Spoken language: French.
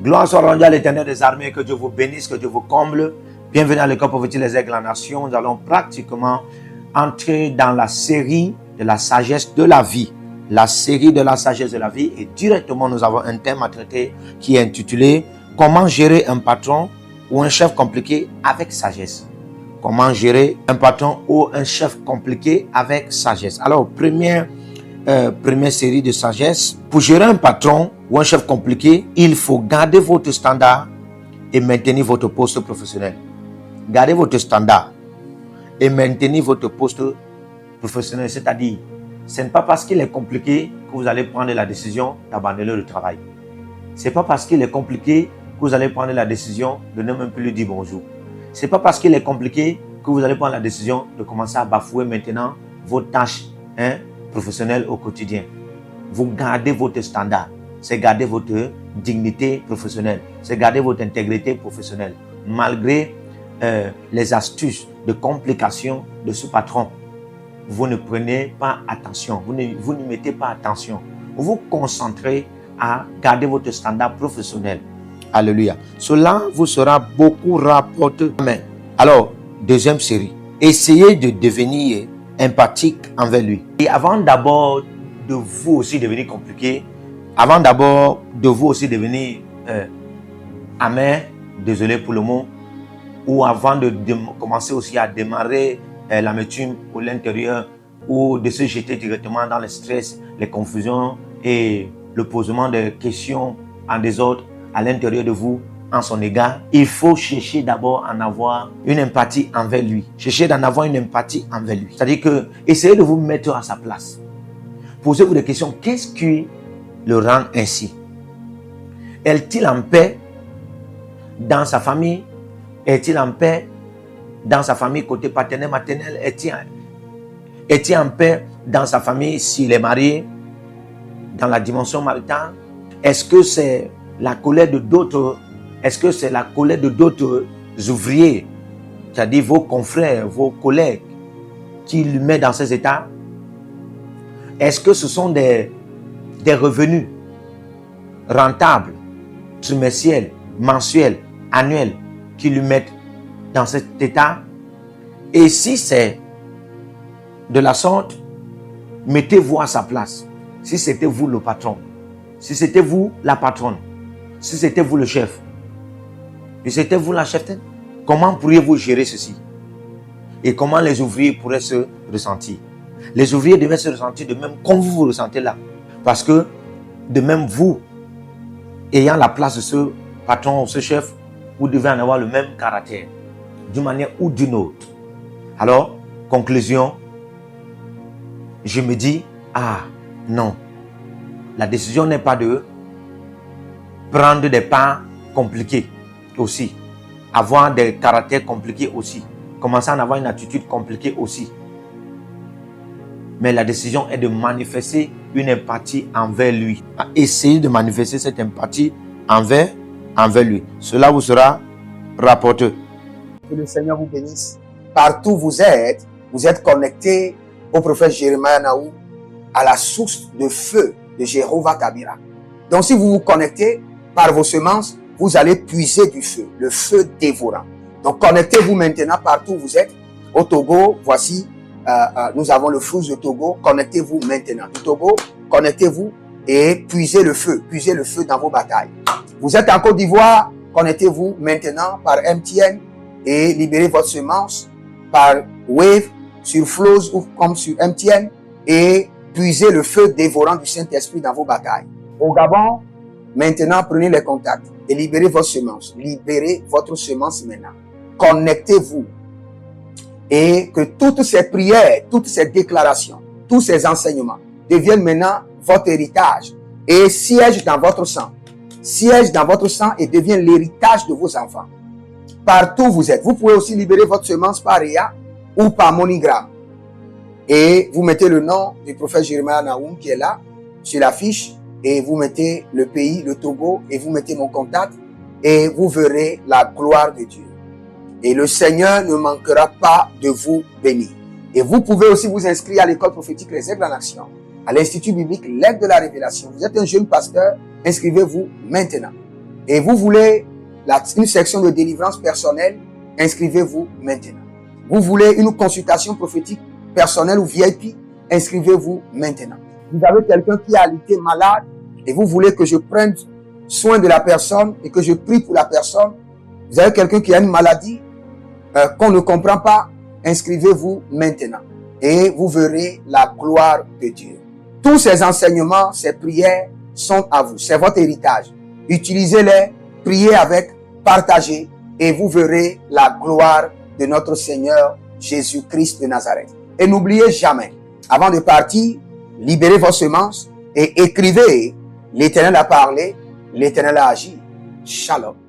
Gloire soit rendue à l'Éternel des armées, que Dieu vous bénisse, que Dieu vous comble. Bienvenue à l'école prophétique Les Aigles de la Nation. Nous allons pratiquement entrer dans la série de la sagesse de la vie. La série de la sagesse de la vie. Et directement, nous avons un thème à traiter qui est intitulé « Comment gérer un patron ou un chef compliqué avec sagesse ». Comment gérer un patron ou un chef compliqué avec sagesse. Alors, première série de sagesse. Pour gérer un patron ou un chef compliqué, il faut garder votre standard et maintenir votre poste professionnel. Gardez votre standard et maintenir votre poste professionnel. C'est-à-dire, ce n'est pas parce qu'il est compliqué que vous allez prendre la décision d'abandonner le travail. Ce n'est pas parce qu'il est compliqué que vous allez prendre la décision de ne même plus lui dire bonjour. Ce n'est pas parce qu'il est compliqué que vous allez prendre la décision de commencer à bafouer maintenant vos tâches professionnelles au quotidien. Vous gardez votre standard. C'est garder votre dignité professionnelle. C'est garder votre intégrité professionnelle. Malgré les astuces de complication de ce patron, vous ne prenez pas attention. Vous ne mettez pas attention. Vous vous concentrez à garder votre standard professionnel. Alléluia. Cela vous sera beaucoup rapporté. Amen. Alors, deuxième série. Essayez de devenir empathique envers lui. Et avant d'abord de vous aussi devenir compliqué, avant d'abord de vous aussi devenir amer, désolé pour le mot, ou avant de commencer aussi à démarrer l'amertume ou l'intérieur, ou de se jeter directement dans le stress, les confusions et le posement de questions en désordre à l'intérieur de vous en son égard, il faut chercher d'abord à en avoir une empathie envers lui. Cherchez d'en avoir une empathie envers lui. C'est-à-dire que essayez de vous mettre à sa place. Posez-vous des questions. Qu'est-ce qui le rend ainsi? Est-il en paix dans sa famille? Est-il en paix dans sa famille côté paternel, maternel? Est-il en paix dans sa famille s'il est marié? Dans la dimension maritale? Est-ce que c'est la colère de d'autres? Est-ce que c'est la colère de d'autres ouvriers, c'est-à-dire vos confrères, vos collègues, qui le met dans ces états? Est-ce que ce sont des revenus rentables, trimestriels, mensuels, annuels, qui le mettent dans cet état? Et si c'est de la sorte, mettez-vous à sa place. Si c'était vous le patron, si c'était vous la patronne, si c'était vous le chef, et c'était vous la cheftaine, comment pourriez-vous gérer ceci? Et comment les ouvriers pourraient se ressentir? Les ouvriers devaient se ressentir de même comme vous vous ressentez là. Parce que de même vous, ayant la place de ce patron ou ce chef, vous devez en avoir le même caractère, d'une manière ou d'une autre. Alors, conclusion, je me dis, non, la décision n'est pas de prendre des pas compliqués aussi, avoir des caractères compliqués aussi, commencer à en avoir une attitude compliquée aussi. Mais la décision est de manifester une empathie envers lui. Essayez de manifester cette empathie envers lui. Cela vous sera rapporté. Que le Seigneur vous bénisse. Partout où vous êtes connectés au prophète Jérémie Naou, à la source de feu de Jéhovah Tabira. Donc si vous vous connectez par vos semences, vous allez puiser du feu, le feu dévorant. Donc connectez-vous maintenant partout où vous êtes. Au Togo, voici, nous avons le flux de Togo. Connectez-vous maintenant. Du Togo, connectez-vous et puisez le feu dans vos batailles. Vous êtes en Côte d'Ivoire, connectez-vous maintenant par MTN et libérez votre semence par Wave sur Flows ou comme sur MTN et puisez le feu dévorant du Saint-Esprit dans vos batailles. Au Gabon, maintenant prenez les contacts et libérez votre semence. Libérez votre semence maintenant. Connectez-vous et que toutes ces prières, toutes ces déclarations, tous ces enseignements deviennent maintenant votre héritage et siègent dans votre sang. Siègent dans votre sang et deviennent l'héritage de vos enfants. Partout où vous êtes. Vous pouvez aussi libérer votre semence par Réa ou par MoneyGram. Et vous mettez le nom du prophète Jérémie Naoum qui est là, sur l'affiche, et vous mettez le pays, le Togo, et vous mettez mon contact, et vous verrez la gloire de Dieu. Et le Seigneur ne manquera pas de vous bénir. Et vous pouvez aussi vous inscrire à l'école prophétique Les Aigles en Action, à l'Institut biblique L'Aigle de la Révélation. Vous êtes un jeune pasteur, inscrivez-vous maintenant. Et vous voulez une section de délivrance personnelle, inscrivez-vous maintenant. Vous voulez une consultation prophétique personnelle ou VIP, inscrivez-vous maintenant. Vous avez quelqu'un qui a été malade et vous voulez que je prenne soin de la personne et que je prie pour la personne. Vous avez quelqu'un qui a une maladie qu'on ne comprend pas, inscrivez-vous maintenant et vous verrez la gloire de Dieu. Tous ces enseignements, ces prières sont à vous. C'est votre héritage. Utilisez-les, priez avec, partagez et vous verrez la gloire de notre Seigneur Jésus-Christ de Nazareth. Et n'oubliez jamais, avant de partir, libérez vos semences et écrivez: l'Éternel a parlé, l'Éternel a agi. Shalom.